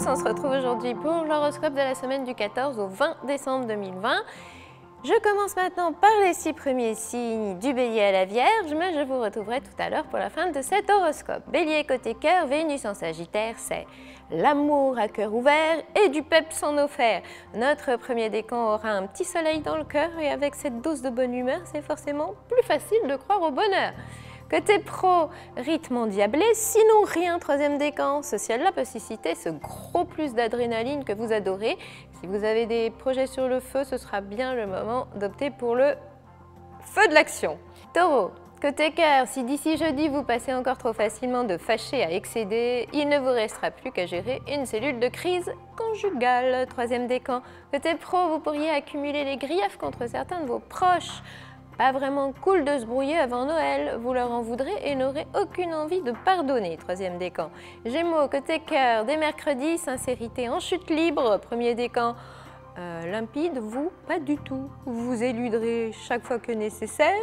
tous, on se retrouve aujourd'hui pour l'horoscope de la semaine du 14 au 20 décembre 2020. Je commence maintenant par les 6 premiers signes du Bélier à la Vierge, mais je vous retrouverai tout à l'heure pour la fin de cet horoscope. Bélier côté cœur, Vénus en Sagittaire, c'est l'amour à cœur ouvert et du peps en offert. Notre premier décan aura un petit soleil dans le cœur et avec cette dose de bonne humeur, c'est forcément plus facile de croire au bonheur. Côté pro, rythme endiablé, sinon rien, troisième décan. Ce ciel-là peut susciter ce gros plus d'adrénaline que vous adorez. Si vous avez des projets sur le feu, ce sera bien le moment d'opter pour le feu de l'action. Taureau, côté cœur, si d'ici jeudi vous passez encore trop facilement de fâché à excéder, il ne vous restera plus qu'à gérer une cellule de crise conjugale. Troisième décan. Côté pro, vous pourriez accumuler les griefs contre certains de vos proches. Pas vraiment cool de se brouiller avant Noël, vous leur en voudrez et n'aurez aucune envie de pardonner. Troisième décan. Gémeaux, côté cœur, dès mercredi, sincérité en chute libre. Premier décan. Limpide, vous, pas du tout. Vous éluderez chaque fois que nécessaire.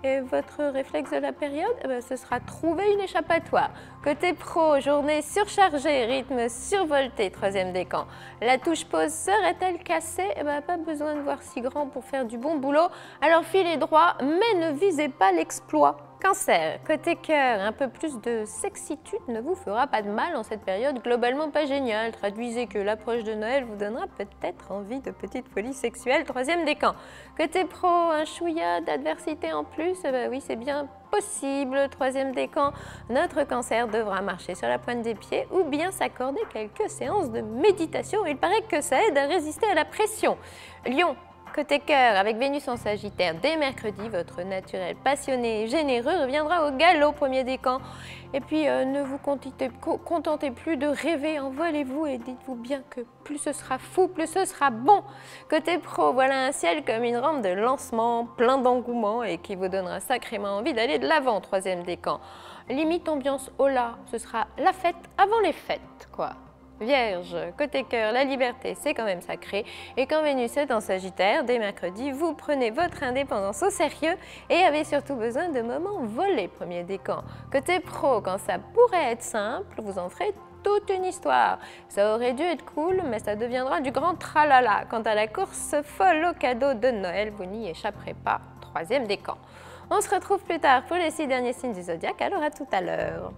Et votre réflexe de la période, ce sera trouver une échappatoire. Côté pro, journée surchargée, rythme survolté, troisième décan. La touche pause serait-elle cassée? Pas besoin de voir si grand pour faire du bon boulot. Alors filez droit, mais ne visez pas l'exploit. Cancer, côté cœur, un peu plus de sexitude ne vous fera pas de mal en cette période globalement pas géniale. Traduisez que l'approche de Noël vous donnera peut-être envie de petite folie sexuelle. Troisième décan. Côté pro, un chouïa d'adversité en plus, oui c'est bien possible. Troisième décan, notre cancer devra marcher sur la pointe des pieds ou bien s'accorder quelques séances de méditation. Il paraît que ça aide à résister à la pression. Lion. Côté cœur, avec Vénus en Sagittaire, dès mercredi, votre naturel passionné et généreux reviendra au galop, premier décan. Et puis, ne vous contentez plus de rêver, envolez-vous et dites-vous bien que plus ce sera fou, plus ce sera bon. Côté pro, voilà un ciel comme une rampe de lancement, plein d'engouement et qui vous donnera sacrément envie d'aller de l'avant, troisième décan. Limite ambiance hola, ce sera la fête avant les fêtes, quoi. Vierge, côté cœur, la liberté, c'est quand même sacré. Et quand Vénus est en Sagittaire, dès mercredi, vous prenez votre indépendance au sérieux et avez surtout besoin de moments volés, premier décan. Côté pro, quand ça pourrait être simple, vous en ferez toute une histoire. Ça aurait dû être cool, mais ça deviendra du grand tralala. Quant à la course folle au cadeau de Noël, vous n'y échapperez pas, troisième décan. On se retrouve plus tard pour les 6 derniers signes du zodiaque, alors à tout à l'heure.